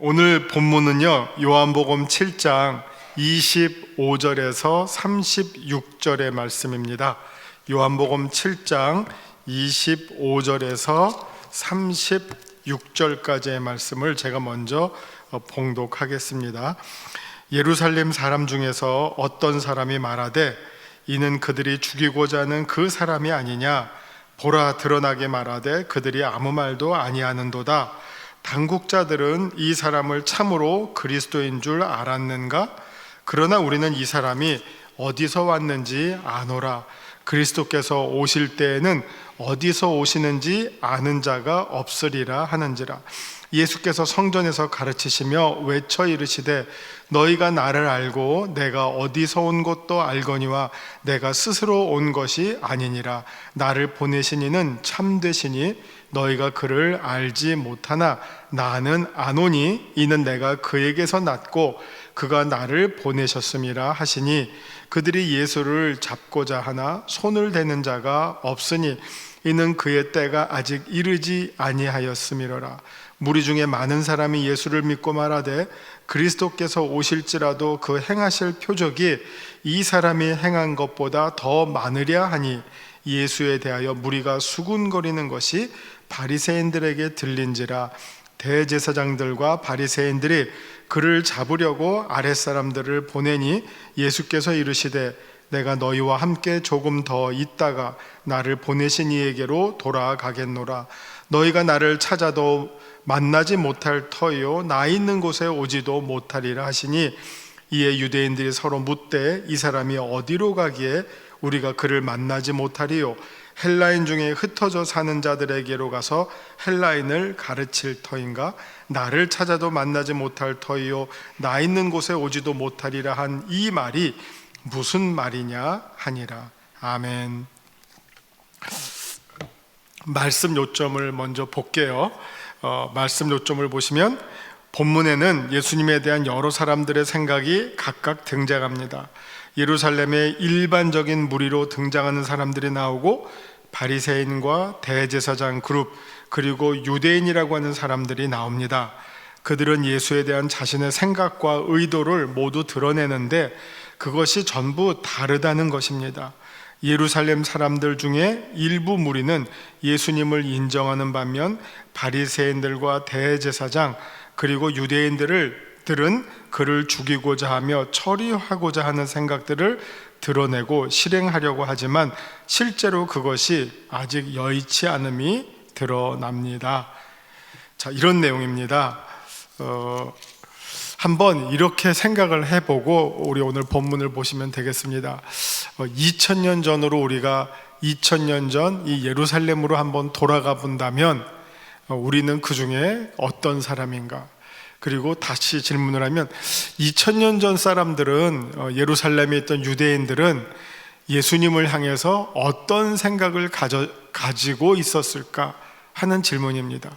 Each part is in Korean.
오늘 본문은요, 요한복음 7장 25절에서 36절의 말씀입니다. 요한복음 7장 25절에서 36절까지의 말씀을 제가 먼저 봉독하겠습니다. 예루살렘 사람 중에서 어떤 사람이 말하되 이는 그들이 죽이고자 하는 그 사람이 아니냐, 보라 드러나게 말하되 그들이 아무 말도 아니하는도다. 당국자들은 이 사람을 참으로 그리스도인 줄 알았는가? 그러나 우리는 이 사람이 어디서 왔는지 아노라. 그리스도께서 오실 때에는 어디서 오시는지 아는 자가 없으리라 하는지라. 예수께서 성전에서 가르치시며 외쳐 이르시되 너희가 나를 알고 내가 어디서 온 것도 알거니와 내가 스스로 온 것이 아니니라. 나를 보내신 이는 참되시니 너희가 그를 알지 못하나 나는 아노니 이는 내가 그에게서 났고 그가 나를 보내셨음이라 하시니, 그들이 예수를 잡고자 하나 손을 대는 자가 없으니 이는 그의 때가 아직 이르지 아니하였음이로라. 무리 중에 많은 사람이 예수를 믿고 말하되 그리스도께서 오실지라도 그 행하실 표적이 이 사람이 행한 것보다 더 많으랴 하니, 예수에 대하여 무리가 수군거리는 것이 바리새인들에게 들린지라. 대제사장들과 바리새인들이 그를 잡으려고 아랫사람들을 보내니 예수께서 이르시되 내가 너희와 함께 조금 더 있다가 나를 보내신 이에게로 돌아가겠노라. 너희가 나를 찾아도 만나지 못할 터이요 나 있는 곳에 오지도 못하리라 하시니, 이에 유대인들이 서로 묻되 이 사람이 어디로 가기에 우리가 그를 만나지 못하리요? 헬라인 중에 흩어져 사는 자들에게로 가서 헬라인을 가르칠 터인가? 나를 찾아도 만나지 못할 터이요 나 있는 곳에 오지도 못하리라 한 이 말이 무슨 말이냐 하니라. 아멘. 말씀 요점을 먼저 볼게요. 말씀 요점을 보시면 본문에는 예수님에 대한 여러 사람들의 생각이 각각 등장합니다. 예루살렘의 일반적인 무리로 등장하는 사람들이 나오고, 바리새인과 대제사장 그룹, 그리고 유대인이라고 하는 사람들이 나옵니다. 그들은 예수에 대한 자신의 생각과 의도를 모두 드러내는데 그것이 전부 다르다는 것입니다. 예루살렘 사람들 중에 일부 무리는 예수님을 인정하는 반면 바리새인들과 대제사장 그리고 유대인들은 그를 죽이고자 하며 처리하고자 하는 생각들을 드러내고 실행하려고 하지만 실제로 그것이 아직 여의치 않음이 드러납니다. 자, 이런 내용입니다. 한번 이렇게 생각을 해보고 우리 오늘 본문을 보시면 되겠습니다. 2000년 전으로 우리가 2000년 전 이 예루살렘으로 한번 돌아가 본다면 우리는 그 중에 어떤 사람인가? 그리고 다시 질문을 하면 2000년 전 사람들은, 예루살렘에 있던 유대인들은 예수님을 향해서 어떤 생각을 가지고 있었을까 하는 질문입니다.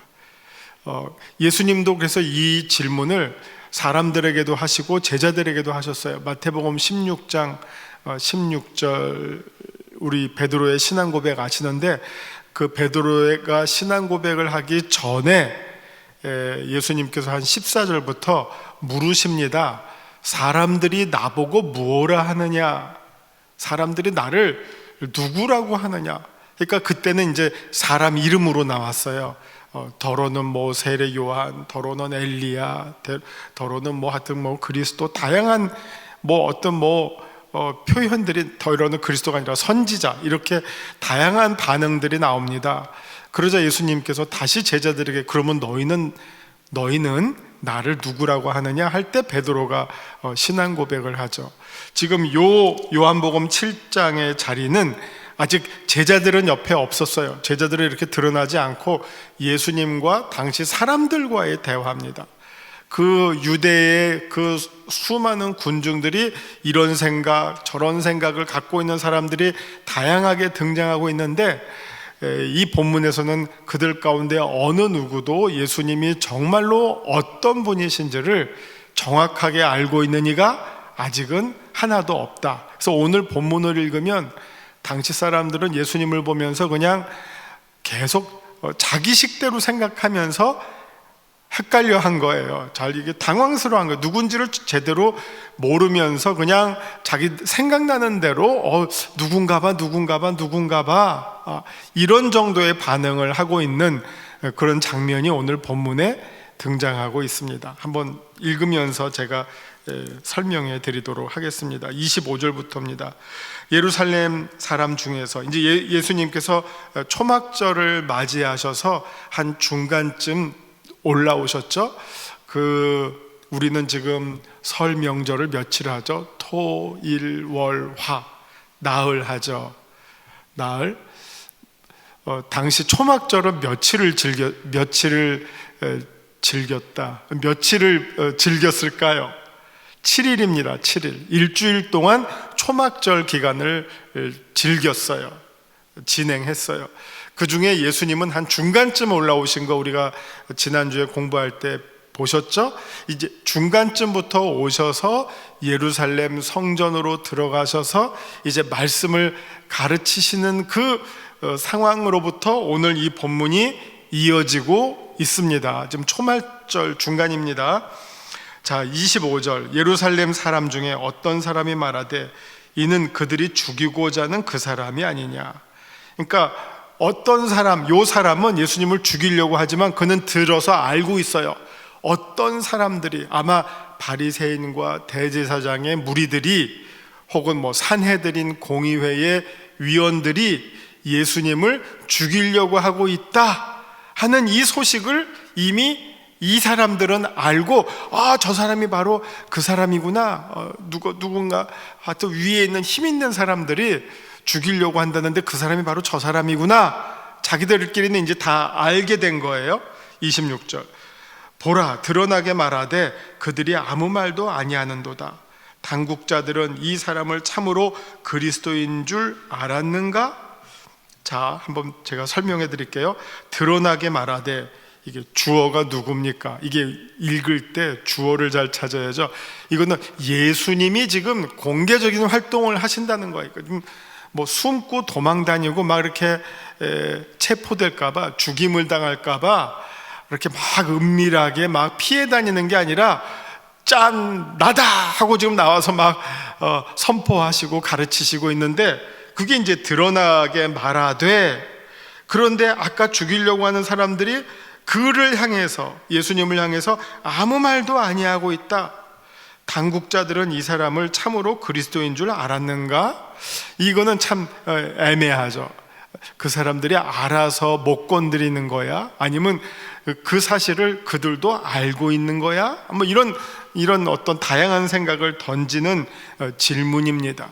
예수님도 그래서 이 질문을 사람들에게도 하시고 제자들에게도 하셨어요. 마태복음 16장 16절 우리 베드로의 신앙 고백 아시는데, 그 베드로가 신앙 고백을 하기 전에 예수님께서 한 14절부터 물으십니다. 사람들이 나보고 무엇라 하느냐? 사람들이 나를 누구라고 하느냐? 그러니까 그때는 이제 사람 이름으로 나왔어요. 더러는 뭐 세례 요한, 더러는 엘리야, 더러는 뭐 하여튼 뭐 그리스도, 다양한 뭐 어떤 표현들이, 더러는 그리스도가 아니라 선지자, 이렇게 다양한 반응들이 나옵니다. 그러자 예수님께서 다시 제자들에게 그러면 너희는 나를 누구라고 하느냐 할 때 베드로가 신앙 고백을 하죠. 지금 요한복음 7장의 자리는 아직 제자들은 옆에 없었어요. 제자들은 이렇게 드러나지 않고 예수님과 당시 사람들과의 대화입니다. 그 유대의 그 수많은 군중들이 이런 생각 저런 생각을 갖고 있는 사람들이 다양하게 등장하고 있는데, 이 본문에서는 그들 가운데 어느 누구도 예수님이 정말로 어떤 분이신지를 정확하게 알고 있는 이가 아직은 하나도 없다. 그래서 오늘 본문을 읽으면 당시 사람들은 예수님을 보면서 그냥 계속 자기 식대로 생각하면서 헷갈려 한 거예요. 잘 이게 당황스러워한 거예요. 누군지를 제대로 모르면서 그냥 자기 생각나는 대로 누군가 봐 이런 정도의 반응을 하고 있는 그런 장면이 오늘 본문에 등장하고 있습니다. 한번 읽으면서 제가 설명해 드리도록 하겠습니다. 25절부터입니다. 예루살렘 사람 중에서 이제 예수님께서 초막절을 맞이하셔서 한 중간쯤 올라오셨죠. 우리는 지금 설 명절을 며칠 하죠? 토, 일, 월, 화, 나흘 하죠. 나흘. 당시 초막절은 며칠을 즐겼다. 며칠을 즐겼을까요? 7일입니다. 7일. 일주일 동안 초막절 기간을 즐겼어요. 진행했어요. 그 중에 예수님은 한 중간쯤 올라오신 거 우리가 지난주에 공부할 때 보셨죠? 이제 중간쯤부터 오셔서 예루살렘 성전으로 들어가셔서 이제 말씀을 가르치시는 그 상황으로부터 오늘 이 본문이 이어지고 있습니다. 지금 초막절 중간입니다. 자, 25절. 예루살렘 사람 중에 어떤 사람이 말하되 이는 그들이 죽이고자 하는 그 사람이 아니냐. 그러니까 어떤 사람, 요 사람은 예수님을 죽이려고 하지만 그는 들어서 알고 있어요. 어떤 사람들이 아마 바리새인과 대제사장의 무리들이 혹은 산헤드린 공의회의 위원들이 예수님을 죽이려고 하고 있다 하는 이 소식을 이미 이 사람들은 알고 저 사람이 바로 그 사람이구나. 누군가 하여튼 위에 있는 힘 있는 사람들이 죽이려고 한다는데 그 사람이 바로 저 사람이구나. 자기들끼리는 이제 다 알게 된 거예요. 26절. 보라, 드러나게 말하되 그들이 아무 말도 아니하는도다. 당국자들은 이 사람을 참으로 그리스도인 줄 알았는가? 자, 한번 제가 설명해 드릴게요. 드러나게 말하되, 이게 주어가 누굽니까? 이게 읽을 때 주어를 잘 찾아야죠. 이거는 예수님이 지금 공개적인 활동을 하신다는 거예요. 숨고 도망 다니고 막 이렇게 체포될까봐, 죽임을 당할까봐 이렇게 막 은밀하게 막 피해 다니는 게 아니라 짠, 나다! 하고 지금 나와서 막 선포하시고 가르치시고 있는데 그게 이제 드러나게 말하되, 그런데 아까 죽이려고 하는 사람들이 그를 향해서, 예수님을 향해서 아무 말도 아니하고 있다. 당국자들은 이 사람을 참으로 그리스도인 줄 알았는가? 이거는 참 애매하죠. 그 사람들이 알아서 못 건드리는 거야? 아니면 그 사실을 그들도 알고 있는 거야? 이런 어떤 다양한 생각을 던지는 질문입니다.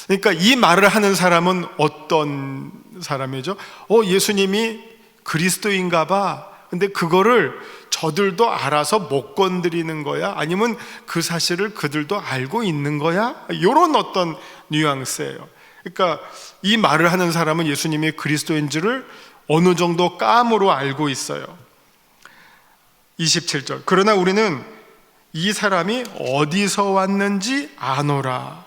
그러니까 이 말을 하는 사람은 어떤 사람이죠? 예수님이 그리스도인가 봐. 근데 그거를 저들도 알아서 못 건드리는 거야? 아니면 그 사실을 그들도 알고 있는 거야? 이런 어떤 뉘앙스예요. 그러니까 이 말을 하는 사람은 예수님이 그리스도인지를 어느 정도 감으로 알고 있어요. 27절. 그러나 우리는 이 사람이 어디서 왔는지 아노라.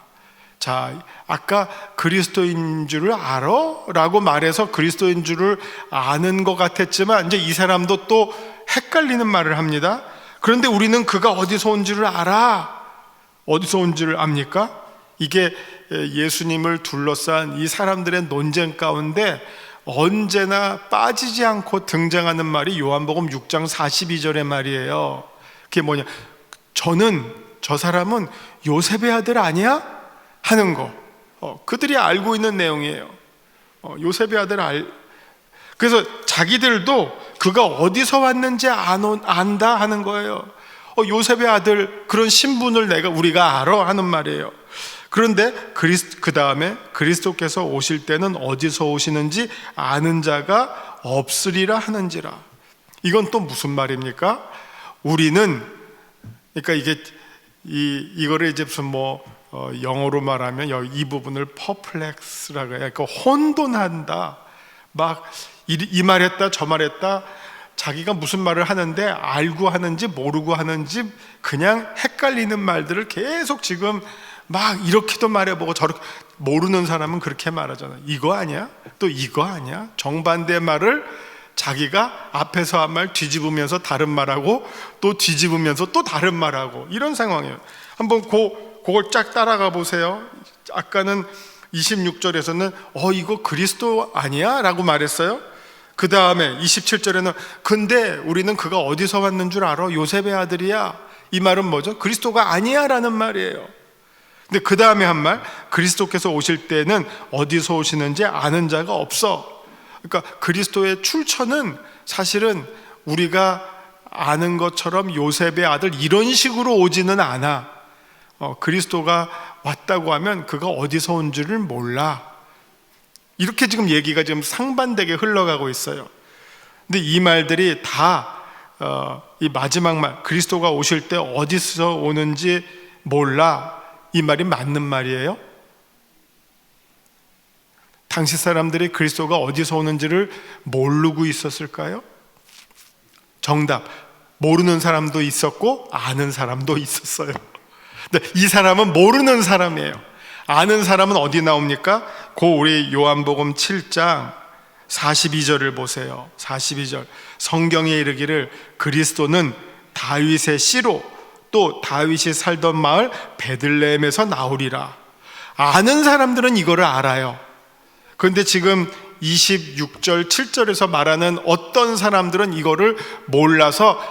자, 아까 그리스도인 줄을 알아? 라고 말해서 그리스도인 줄을 아는 것 같았지만 이제 이 사람도 또 헷갈리는 말을 합니다. 그런데 우리는 그가 어디서 온 줄을 알아. 어디서 온 줄을 압니까? 이게 예수님을 둘러싼 이 사람들의 논쟁 가운데 언제나 빠지지 않고 등장하는 말이 요한복음 6장 42절의 말이에요. 그게 뭐냐? 저 사람은 요셉의 아들 아니야? 하는 거. 그들이 알고 있는 내용이에요. 요셉의 아들 그래서 자기들도 그가 어디서 왔는지 안다 하는 거예요. 요셉의 아들, 그런 신분을 우리가 알아 하는 말이에요. 그런데 그 다음에 그리스도께서 오실 때는 어디서 오시는지 아는 자가 없으리라 하는지라. 이건 또 무슨 말입니까? 우리는, 그러니까 이거를 이제 무슨 영어로 말하면 이 부분을 perplex라고 해요. 그러니까 혼돈한다. 막 이 말했다 저 말했다. 자기가 무슨 말을 하는데 알고 하는지 모르고 하는지 그냥 헷갈리는 말들을 계속 지금 막 이렇게도 말해보고 저렇게, 모르는 사람은 그렇게 말하잖아요. 이거 아니야? 또 이거 아니야? 정반대 말을 자기가 앞에서 한 말 뒤집으면서 다른 말하고 또 뒤집으면서 또 다른 말하고 이런 상황이에요. 한번 그걸 쫙 따라가 보세요. 아까는 26절에서는 이거 그리스도 아니야? 라고 말했어요. 그 다음에 27절에는 근데 우리는 그가 어디서 왔는 줄 알아? 요셉의 아들이야. 이 말은 뭐죠? 그리스도가 아니야 라는 말이에요. 근데 그 다음에 한 말, 그리스도께서 오실 때는 어디서 오시는지 아는 자가 없어. 그러니까 그리스도의 출처는 사실은 우리가 아는 것처럼 요셉의 아들 이런 식으로 오지는 않아. 그리스도가 왔다고 하면 그가 어디서 온 줄을 몰라. 이렇게 지금 얘기가 지금 상반되게 흘러가고 있어요. 근데 이 말들이 다 이 마지막 말, 그리스도가 오실 때 어디서 오는지 몰라, 이 말이 맞는 말이에요? 당시 사람들이 그리스도가 어디서 오는지를 모르고 있었을까요? 정답, 모르는 사람도 있었고 아는 사람도 있었어요. 근데 이 사람은 모르는 사람이에요. 아는 사람은 어디 나옵니까? 우리 요한복음 7장 42절을 보세요. 42절, 성경에 이르기를 그리스도는 다윗의 씨로 또 다윗이 살던 마을 베들레헴에서 나오리라. 아는 사람들은 이거를 알아요. 그런데 지금 26절 7절에서 말하는 어떤 사람들은 이거를 몰라서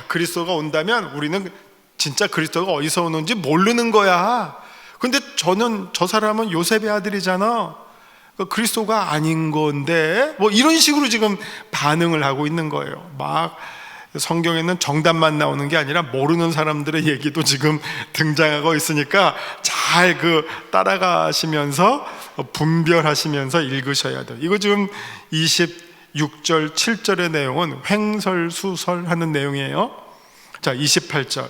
그리스도가 온다면 우리는 진짜 그리스도가 어디서 오는지 모르는 거야. 근데 저 사람은 요셉의 아들이잖아. 그리스도가 아닌 건데 이런 식으로 지금 반응을 하고 있는 거예요. 막 성경에는 정답만 나오는 게 아니라 모르는 사람들의 얘기도 지금 등장하고 있으니까 잘 따라가시면서 분별하시면서 읽으셔야 돼요. 이거 지금 26절 7절의 내용은 횡설수설하는 내용이에요. 자, 28절,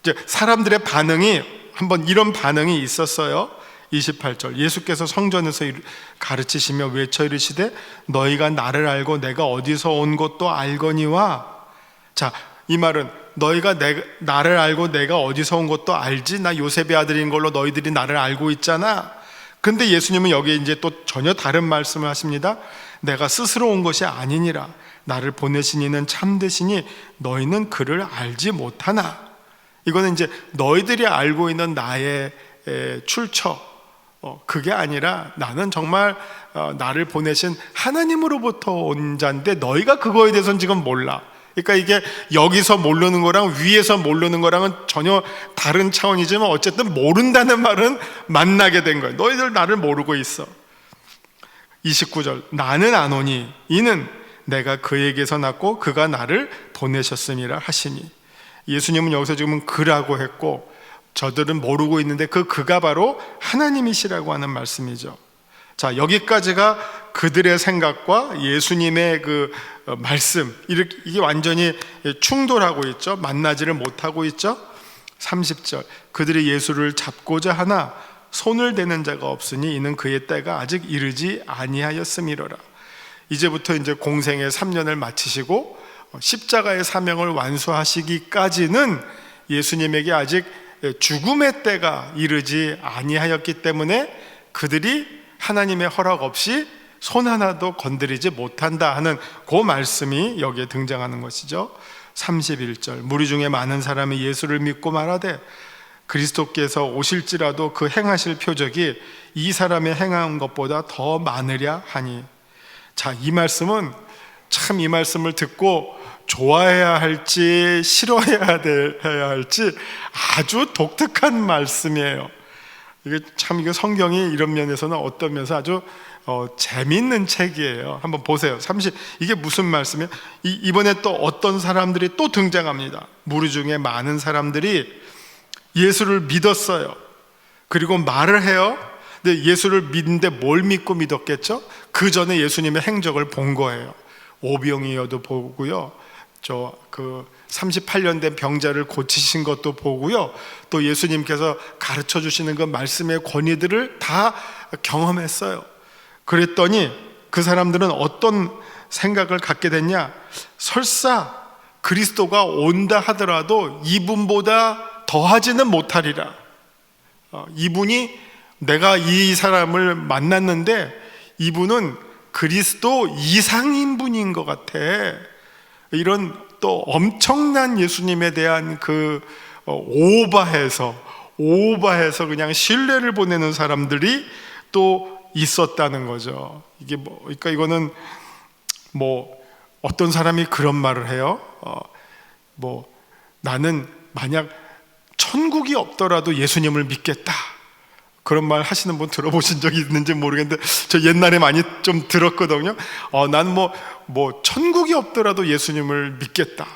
이제 사람들의 반응이 한번 이런 반응이 있었어요. 28절, 예수께서 성전에서 가르치시며 외쳐 이르시되 너희가 나를 알고 내가 어디서 온 것도 알거니와. 자, 이 말은 너희가 나를 알고 내가 어디서 온 것도 알지? 나 요셉의 아들인 걸로 너희들이 나를 알고 있잖아. 근데 예수님은 여기에 이제 또 전혀 다른 말씀을 하십니다. 내가 스스로 온 것이 아니니라. 나를 보내신 이는 참되시니 너희는 그를 알지 못하나. 이거는 이제 너희들이 알고 있는 나의 출처, 그게 아니라 나는 정말 나를 보내신 하나님으로부터 온 자인데 너희가 그거에 대해서는 지금 몰라. 그러니까 이게 여기서 모르는 거랑 위에서 모르는 거랑은 전혀 다른 차원이지만 어쨌든 모른다는 말은 만나게 된 거예요. 너희들 나를 모르고 있어. 29절, 나는 아노니 이는 내가 그에게서 났고 그가 나를 보내셨음이라 하시니. 예수님은 여기서 지금은 그라고 했고 저들은 모르고 있는데 그가 바로 하나님이시라고 하는 말씀이죠. 자, 여기까지가 그들의 생각과 예수님의 말씀, 이게 완전히 충돌하고 있죠. 만나지를 못하고 있죠. 30절, 그들이 예수를 잡고자 하나 손을 대는 자가 없으니 이는 그의 때가 아직 이르지 아니하였음이로라. 이제부터 이제 공생의 3년을 마치시고 십자가의 사명을 완수하시기까지는 예수님에게 아직 죽음의 때가 이르지 아니하였기 때문에 그들이 하나님의 허락 없이 손 하나도 건드리지 못한다 하는 그 말씀이 여기에 등장하는 것이죠. 31절, 무리 중에 많은 사람이 예수를 믿고 말하되 그리스도께서 오실지라도 그 행하실 표적이 이 사람의 행한 것보다 더 많으랴 하니. 자, 이 말씀은 참 이 말씀을 듣고 좋아해야 할지 싫어해야 할지 아주 독특한 말씀이에요. 이게 성경이 이런 면에서는 어떤 면에서 아주 재미있는 책이에요. 한번 보세요. 이게 무슨 말씀이에요? 이번에 또 어떤 사람들이 또 등장합니다. 무리 중에 많은 사람들이 예수를 믿었어요. 그리고 말을 해요. 근데 예수를 믿는데 뭘 믿고 믿었겠죠? 그 전에 예수님의 행적을 본 거예요. 오병이어도 보고요, 38년 된 병자를 고치신 것도 보고요, 또 예수님께서 가르쳐 주시는 그 말씀의 권위들을 다 경험했어요. 그랬더니 그 사람들은 어떤 생각을 갖게 됐냐? 설사 그리스도가 온다 하더라도 이분보다 더하지는 못하리라. 이분이, 내가 이 사람을 만났는데 이분은 그리스도 이상인 분인 것 같아. 이런 또 엄청난 예수님에 대한 그 오바해서 그냥 신뢰를 보내는 사람들이 또 있었다는 거죠. 이게 그러니까 이거는 어떤 사람이 그런 말을 해요. 나는 만약 천국이 없더라도 예수님을 믿겠다. 그런 말 하시는 분 들어보신 적이 있는지 모르겠는데 저 옛날에 많이 좀 들었거든요. 난 천국이 없더라도 예수님을 믿겠다.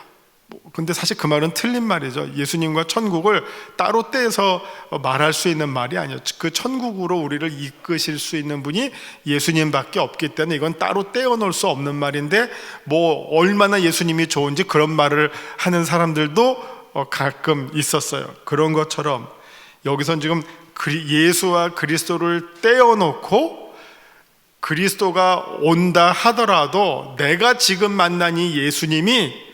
근데 사실 그 말은 틀린 말이죠. 예수님과 천국을 따로 떼서 말할 수 있는 말이 아니에요. 그 천국으로 우리를 이끄실 수 있는 분이 예수님밖에 없기 때문에 이건 따로 떼어놓을 수 없는 말인데 얼마나 예수님이 좋은지 그런 말을 하는 사람들도 가끔 있었어요. 그런 것처럼 여기선 지금 예수와 그리스도를 떼어놓고 그리스도가 온다 하더라도 내가 지금 만난 이 예수님이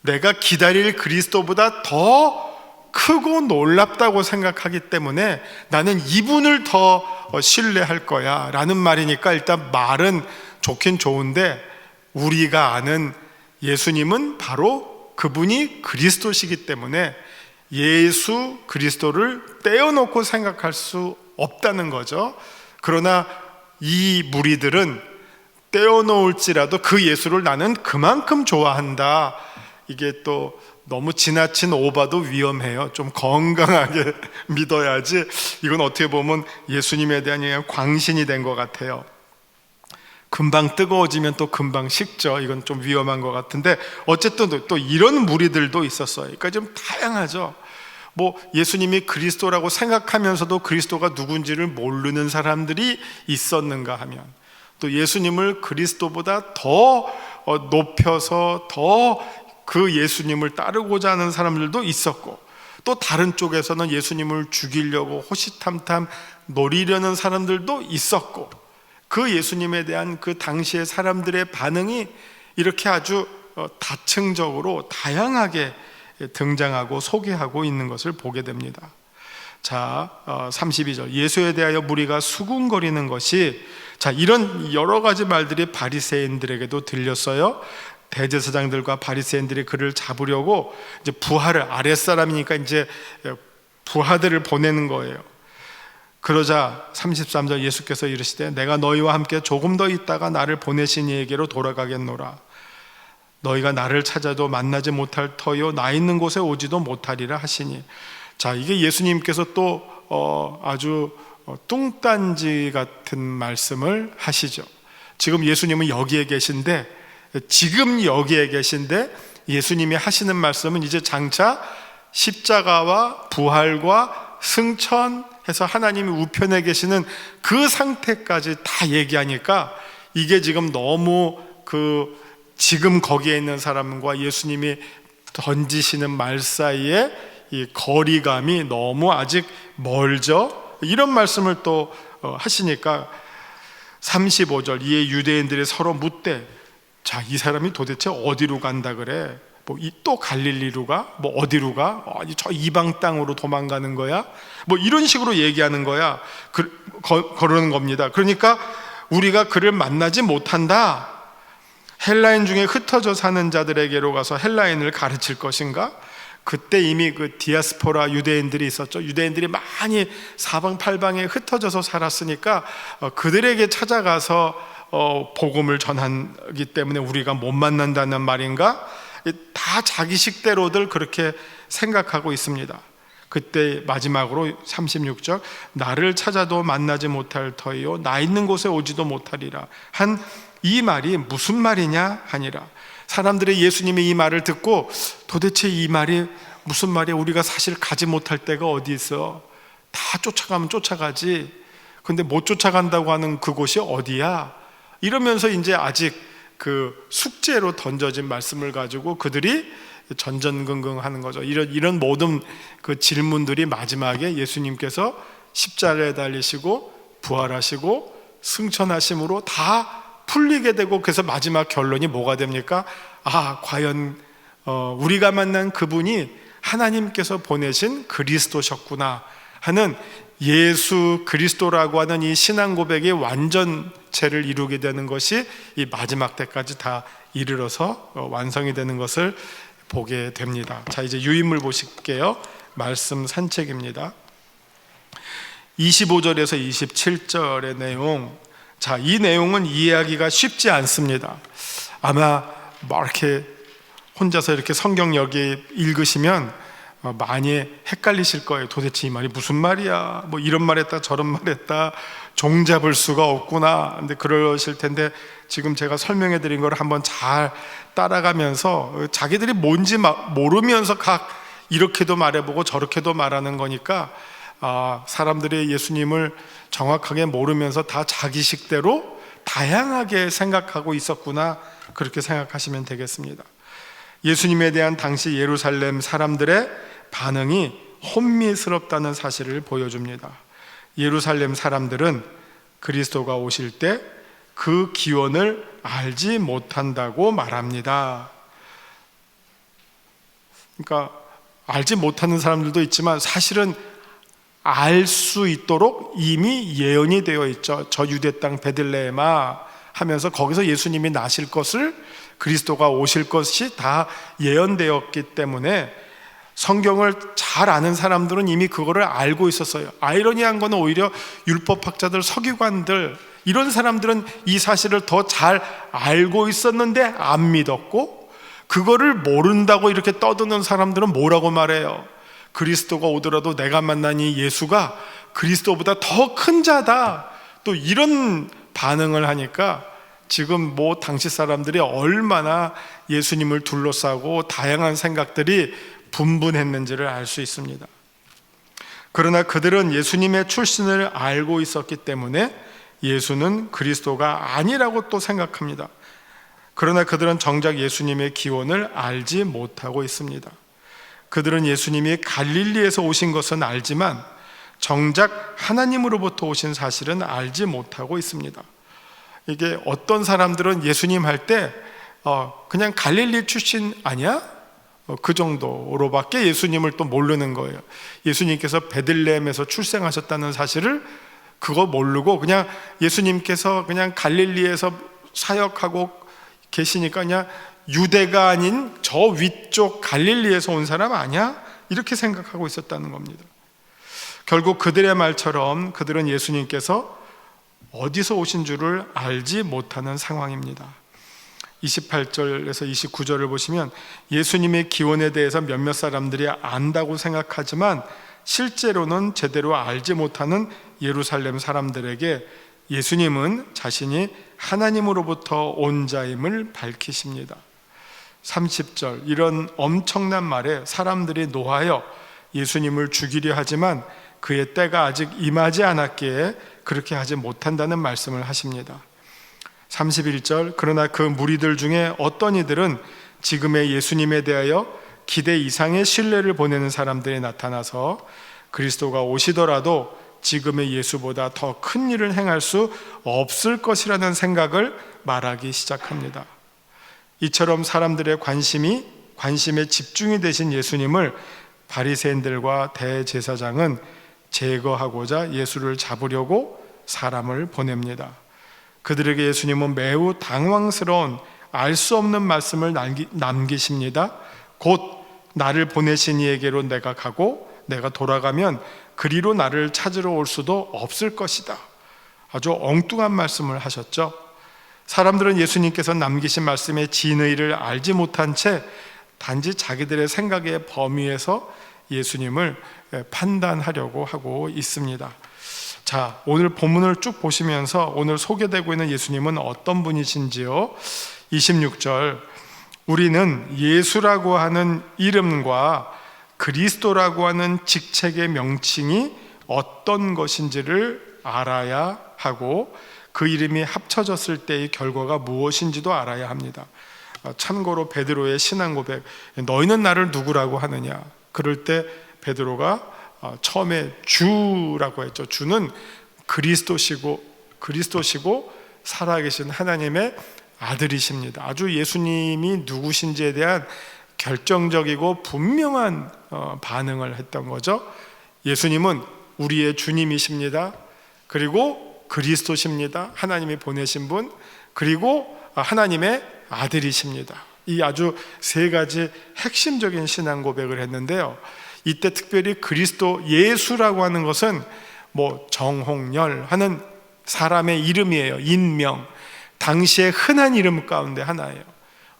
내가 기다릴 그리스도보다 더 크고 놀랍다고 생각하기 때문에 나는 이분을 더 신뢰할 거야 라는 말이니까 일단 말은 좋긴 좋은데 우리가 아는 예수님은 바로 그분이 그리스도시기 때문에 예수 그리스도를 떼어놓고 생각할 수 없다는 거죠. 그러나 이 무리들은 떼어놓을지라도 그 예수를 나는 그만큼 좋아한다. 이게 또 너무 지나친 오바도 위험해요. 좀 건강하게 믿어야지. 이건 어떻게 보면 예수님에 대한 광신이 된 것 같아요. 금방 뜨거워지면 또 금방 식죠. 이건 좀 위험한 것 같은데 어쨌든 또 이런 무리들도 있었어요. 그러니까 좀 다양하죠. 예수님이 그리스도라고 생각하면서도 그리스도가 누군지를 모르는 사람들이 있었는가 하면 또 예수님을 그리스도보다 더 높여서 더 그 예수님을 따르고자 하는 사람들도 있었고 또 다른 쪽에서는 예수님을 죽이려고 호시탐탐 노리려는 사람들도 있었고 그 예수님에 대한 그 당시의 사람들의 반응이 이렇게 아주 다층적으로 다양하게 등장하고 소개하고 있는 것을 보게 됩니다. 자, 32절 예수에 대하여 무리가 수군거리는 것이 이런 여러 가지 말들이 바리새인들에게도 들렸어요. 대제사장들과 바리새인들이 그를 잡으려고 이제 아랫사람이니까 이제 부하들을 보내는 거예요. 그러자 33절 예수께서 이르시되 내가 너희와 함께 조금 더 있다가 나를 보내신 이에게로 돌아가겠노라. 너희가 나를 찾아도 만나지 못할 터요 나 있는 곳에 오지도 못하리라 하시니. 자, 이게 예수님께서 또 아주 뚱딴지 같은 말씀을 하시죠. 지금 예수님은 여기에 계신데 예수님이 하시는 말씀은 이제 장차 십자가와 부활과 승천해서 하나님이 우편에 계시는 그 상태까지 다 얘기하니까 이게 지금 너무 지금 거기에 있는 사람과 예수님이 던지시는 말 사이에 이 거리감이 너무 아직 멀죠. 이런 말씀을 또 하시니까 35절 이에 유대인들이 서로 묻되 이 사람이 도대체 어디로 간다 그래? 또 갈릴리로 가? 어디로 가? 저 이방 땅으로 도망가는 거야? 이런 식으로 얘기하는 거야. 그러는 겁니다. 그러니까 우리가 그를 만나지 못한다. 헬라인 중에 흩어져 사는 자들에게로 가서 헬라인을 가르칠 것인가? 그때 이미 그 디아스포라 유대인들이 있었죠. 유대인들이 많이 사방팔방에 흩어져서 살았으니까 그들에게 찾아가서 복음을 전하기 때문에 우리가 못 만난다는 말인가? 다 자기 식대로들 그렇게 생각하고 있습니다. 그때 마지막으로 36절 나를 찾아도 만나지 못할 터이요 나 있는 곳에 오지도 못하리라 한 이 말이 무슨 말이냐 하니라. 사람들이 예수님의 이 말을 듣고 도대체 이 말이 무슨 말이야? 우리가 사실 가지 못할 데가 어디 있어? 다 쫓아가면 쫓아가지. 근데 못 쫓아간다고 하는 그곳이 어디야? 이러면서 이제 아직 그 숙제로 던져진 말씀을 가지고 그들이 전전긍긍하는 거죠. 이런 모든 그 질문들이 마지막에 예수님께서 십자가에 달리시고 부활하시고 승천하심으로 다 풀리게 되고 그래서 마지막 결론이 뭐가 됩니까? 과연 우리가 만난 그분이 하나님께서 보내신 그리스도셨구나 하는 예수 그리스도라고 하는 이 신앙 고백이 완전 전체를 이루게 되는 것이 이 마지막 때까지 다 이르러서 완성이 되는 것을 보게 됩니다. 자, 이제 유인물 보실게요. 말씀 산책입니다. 25절에서 27절의 내용. 자, 이 내용은 이해하기가 쉽지 않습니다. 아마 이렇게 혼자서 이렇게 성경 여기 읽으시면 많이 헷갈리실 거예요. 도대체 이 말이 무슨 말이야? 뭐 이런 말 했다 저런 말 했다, 종잡을 수가 없구나. 근데 그러실 텐데 지금 제가 설명해 드린 걸 한번 잘 따라가면서 자기들이 뭔지 모르면서 각 이렇게도 말해보고 저렇게도 말하는 거니까 사람들이 예수님을 정확하게 모르면서 다 자기식대로 다양하게 생각하고 있었구나, 그렇게 생각하시면 되겠습니다. 예수님에 대한 당시 예루살렘 사람들의 반응이 혼미스럽다는 사실을 보여줍니다. 예루살렘 사람들은 그리스도가 오실 때 그 기원을 알지 못한다고 말합니다. 그러니까 알지 못하는 사람들도 있지만 사실은 알 수 있도록 이미 예언이 되어 있죠. 저 유대 땅 베들레헴아 하면서 거기서 예수님이 나실 것을, 그리스도가 오실 것이 다 예언되었기 때문에 성경을 잘 아는 사람들은 이미 그거를 알고 있었어요. 아이러니한 거는 오히려 율법학자들, 서기관들, 이런 사람들은 이 사실을 더 잘 알고 있었는데 안 믿었고, 그거를 모른다고 이렇게 떠드는 사람들은 뭐라고 말해요? 그리스도가 오더라도 내가 만난 이 예수가 그리스도보다 더 큰 자다, 또 이런 반응을 하니까 지금 당시 사람들이 얼마나 예수님을 둘러싸고 다양한 생각들이 분분했는지를 알 수 있습니다. 그러나 그들은 예수님의 출신을 알고 있었기 때문에 예수는 그리스도가 아니라고 또 생각합니다. 그러나 그들은 정작 예수님의 기원을 알지 못하고 있습니다. 그들은 예수님이 갈릴리에서 오신 것은 알지만 정작 하나님으로부터 오신 사실은 알지 못하고 있습니다. 이게 어떤 사람들은 예수님 할 때 그냥 갈릴리 출신 아니야? 그 정도로밖에 예수님을 또 모르는 거예요. 예수님께서 베들레헴에서 출생하셨다는 사실을 그거 모르고 그냥 예수님께서 그냥 갈릴리에서 사역하고 계시니까 그냥 유대가 아닌 저 위쪽 갈릴리에서 온 사람 아니야? 이렇게 생각하고 있었다는 겁니다. 결국 그들의 말처럼 그들은 예수님께서 어디서 오신 줄을 알지 못하는 상황입니다. 28절에서 29절을 보시면 예수님의 기원에 대해서 몇몇 사람들이 안다고 생각하지만 실제로는 제대로 알지 못하는 예루살렘 사람들에게 예수님은 자신이 하나님으로부터 온 자임을 밝히십니다. 30절, 이런 엄청난 말에 사람들이 노하여 예수님을 죽이려 하지만 그의 때가 아직 임하지 않았기에 그렇게 하지 못한다는 말씀을 하십니다. 31절, 그러나 그 무리들 중에 어떤 이들은 지금의 예수님에 대하여 기대 이상의 신뢰를 보내는 사람들이 나타나서 그리스도가 오시더라도 지금의 예수보다 더 큰 일을 행할 수 없을 것이라는 생각을 말하기 시작합니다. 이처럼 사람들의 관심에 집중이 되신 예수님을 바리새인들과 대제사장은 제거하고자 예수를 잡으려고 사람을 보냅니다. 그들에게 예수님은 매우 당황스러운 알 수 없는 말씀을 남기십니다. 곧 나를 보내신 이에게로 내가 가고 내가 돌아가면 그리로 나를 찾으러 올 수도 없을 것이다. 아주 엉뚱한 말씀을 하셨죠. 사람들은 예수님께서 남기신 말씀의 진의를 알지 못한 채 단지 자기들의 생각의 범위에서 예수님을 판단하려고 하고 있습니다. 자, 오늘 본문을 쭉 보시면서 오늘 소개되고 있는 예수님은 어떤 분이신지요? 26절, 우리는 예수라고 하는 이름과 그리스도라고 하는 직책의 명칭이 어떤 것인지를 알아야 하고 그 이름이 합쳐졌을 때의 결과가 무엇인지도 알아야 합니다. 참고로 베드로의 신앙 고백, 너희는 나를 누구라고 하느냐? 그럴 때 베드로가 처음에 주라고 했죠. 주는 그리스도시고 살아계신 하나님의 아들이십니다. 아주 예수님이 누구신지에 대한 결정적이고 분명한 반응을 했던 거죠. 예수님은 우리의 주님이십니다. 그리고 그리스도십니다. 하나님이 보내신 분, 그리고 하나님의 아들이십니다. 이 아주 세 가지 핵심적인 신앙 고백을 했는데요. 이때 특별히 그리스도 예수라고 하는 것은 정홍열 하는 사람의 이름이에요. 인명, 당시의 흔한 이름 가운데 하나예요.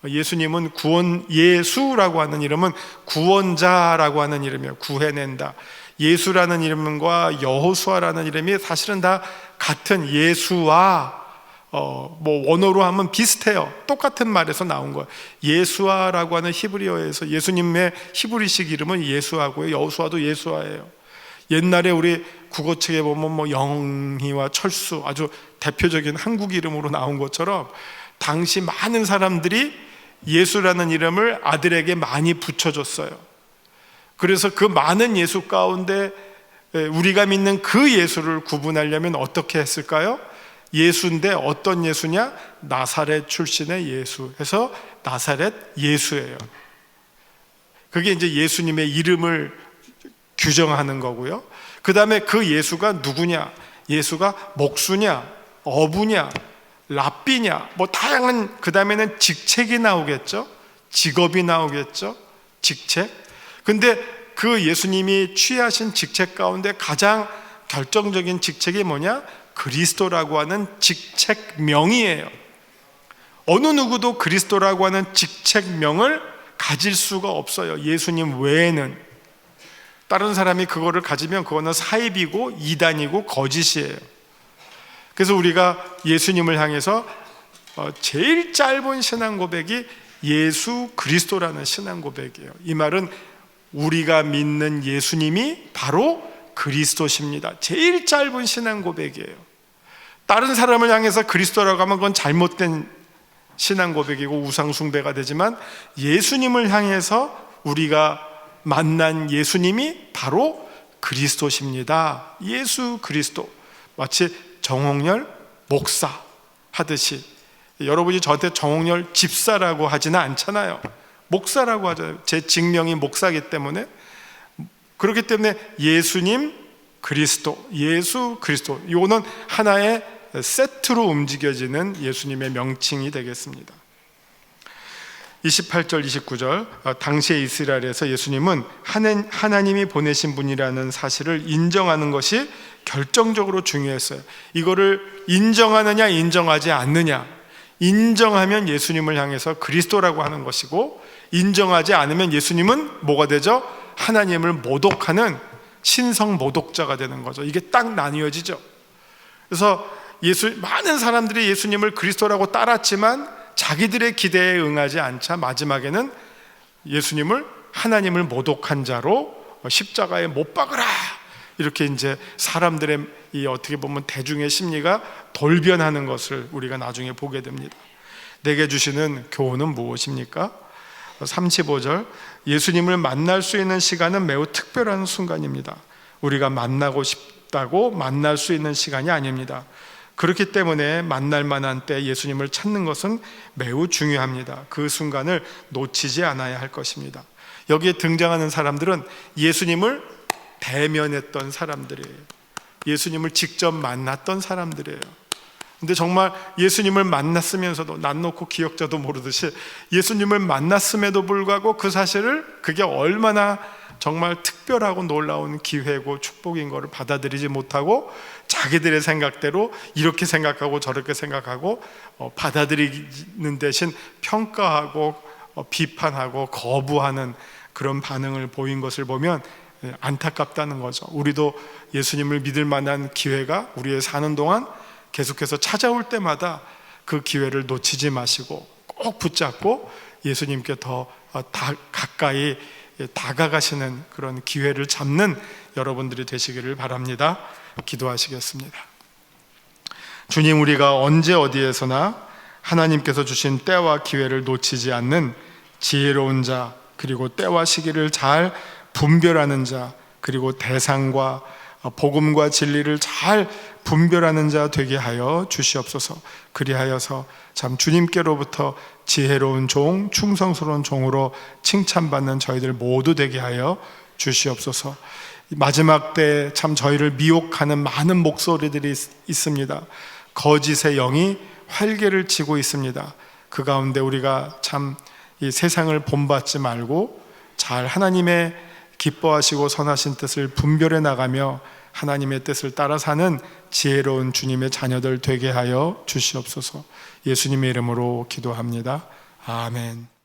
예수님은 예수라고 하는 이름은 구원자라고 하는 이름이에요. 구해낸다. 예수라는 이름과 여호수아라는 이름이 사실은 다 같은 예수와 원어로 하면 비슷해요. 똑같은 말에서 나온 거예요. 예수아라고 하는 히브리어에서 예수님의 히브리식 이름은 예수아고요, 여호수아도 예수아예요. 옛날에 우리 국어책에 보면 영희와 철수, 아주 대표적인 한국 이름으로 나온 것처럼 당시 많은 사람들이 예수라는 이름을 아들에게 많이 붙여줬어요. 그래서 그 많은 예수 가운데 우리가 믿는 그 예수를 구분하려면 어떻게 했을까요? 예수인데 어떤 예수냐? 나사렛 출신의 예수 해서 나사렛 예수예요. 그게 이제 예수님의 이름을 규정하는 거고요. 그 다음에 그 예수가 누구냐? 예수가 목수냐? 어부냐? 랍비냐? 다양한, 그 다음에는 직책이 나오겠죠? 직업이 나오겠죠? 직책. 근데 그 예수님이 취하신 직책 가운데 가장 결정적인 직책이 뭐냐? 그리스도라고 하는 직책명이에요. 어느 누구도 그리스도라고 하는 직책명을 가질 수가 없어요. 예수님 외에는. 다른 사람이 그거를 가지면 그거는 사입이고 이단이고 거짓이에요. 그래서 우리가 예수님을 향해서 제일 짧은 신앙 고백이 예수 그리스도라는 신앙 고백이에요. 이 말은 우리가 믿는 예수님이 바로 그리스도십니다. 제일 짧은 신앙 고백이에요. 다른 사람을 향해서 그리스도라고 하면 그건 잘못된 신앙 고백이고 우상 숭배가 되지만, 예수님을 향해서 우리가 만난 예수님이 바로 그리스도십니다. 예수 그리스도. 마치 정홍열 목사 하듯이, 여러분이 저한테 정홍열 집사라고 하지는 않잖아요. 목사라고 하잖아요. 제 직명이 목사이기 때문에. 그렇기 때문에 예수님 그리스도, 예수 그리스도, 이거는 하나의 세트로 움직여지는 예수님의 명칭이 되겠습니다. 28절 29절, 당시의 이스라엘에서 예수님은 하나님이 보내신 분이라는 사실을 인정하는 것이 결정적으로 중요했어요. 이거를 인정하느냐 인정하지 않느냐, 인정하면 예수님을 향해서 그리스도라고 하는 것이고, 인정하지 않으면 예수님은 뭐가 되죠? 하나님을 모독하는 신성 모독자가 되는 거죠. 이게 딱 나뉘어지죠. 그래서 많은 사람들이 예수님을 그리스도라고 따랐지만 자기들의 기대에 응하지 않자 마지막에는 예수님을 하나님을 모독한 자로 십자가에 못 박으라, 이렇게 이제 사람들의 이 어떻게 보면 대중의 심리가 돌변하는 것을 우리가 나중에 보게 됩니다. 내게 주시는 교훈은 무엇입니까? 35절, 예수님을 만날 수 있는 시간은 매우 특별한 순간입니다. 우리가 만나고 싶다고 만날 수 있는 시간이 아닙니다. 그렇기 때문에 만날 만한 때 예수님을 찾는 것은 매우 중요합니다. 그 순간을 놓치지 않아야 할 것입니다. 여기에 등장하는 사람들은 예수님을 대면했던 사람들이에요. 예수님을 직접 만났던 사람들이에요. 근데 정말 예수님을 만났으면서도 난 놓고 기억자도 모르듯이 예수님을 만났음에도 불구하고 그 사실을, 그게 얼마나 정말 특별하고 놀라운 기회고 축복인 것을 받아들이지 못하고 자기들의 생각대로 이렇게 생각하고 저렇게 생각하고 받아들이는 대신 평가하고 비판하고 거부하는 그런 반응을 보인 것을 보면 안타깝다는 거죠. 우리도 예수님을 믿을 만한 기회가 우리의 사는 동안 계속해서 찾아올 때마다 그 기회를 놓치지 마시고 꼭 붙잡고 예수님께 더 가까이 다가가시는 그런 기회를 잡는 여러분들이 되시기를 바랍니다. 기도하시겠습니다. 주님, 우리가 언제 어디에서나 하나님께서 주신 때와 기회를 놓치지 않는 지혜로운 자, 그리고 때와 시기를 잘 분별하는 자, 그리고 대상과 복음과 진리를 잘 분별하는 자 되게 하여 주시옵소서. 그리하여서 참 주님께로부터 지혜로운 종, 충성스러운 종으로 칭찬받는 저희들 모두 되게 하여 주시옵소서. 마지막 때 참 저희를 미혹하는 많은 목소리들이 있습니다. 거짓의 영이 활개를 치고 있습니다. 그 가운데 우리가 참 이 세상을 본받지 말고 잘 하나님의 기뻐하시고 선하신 뜻을 분별해 나가며 하나님의 뜻을 따라 사는 지혜로운 주님의 자녀들 되게 하여 주시옵소서. 예수님의 이름으로 기도합니다. 아멘.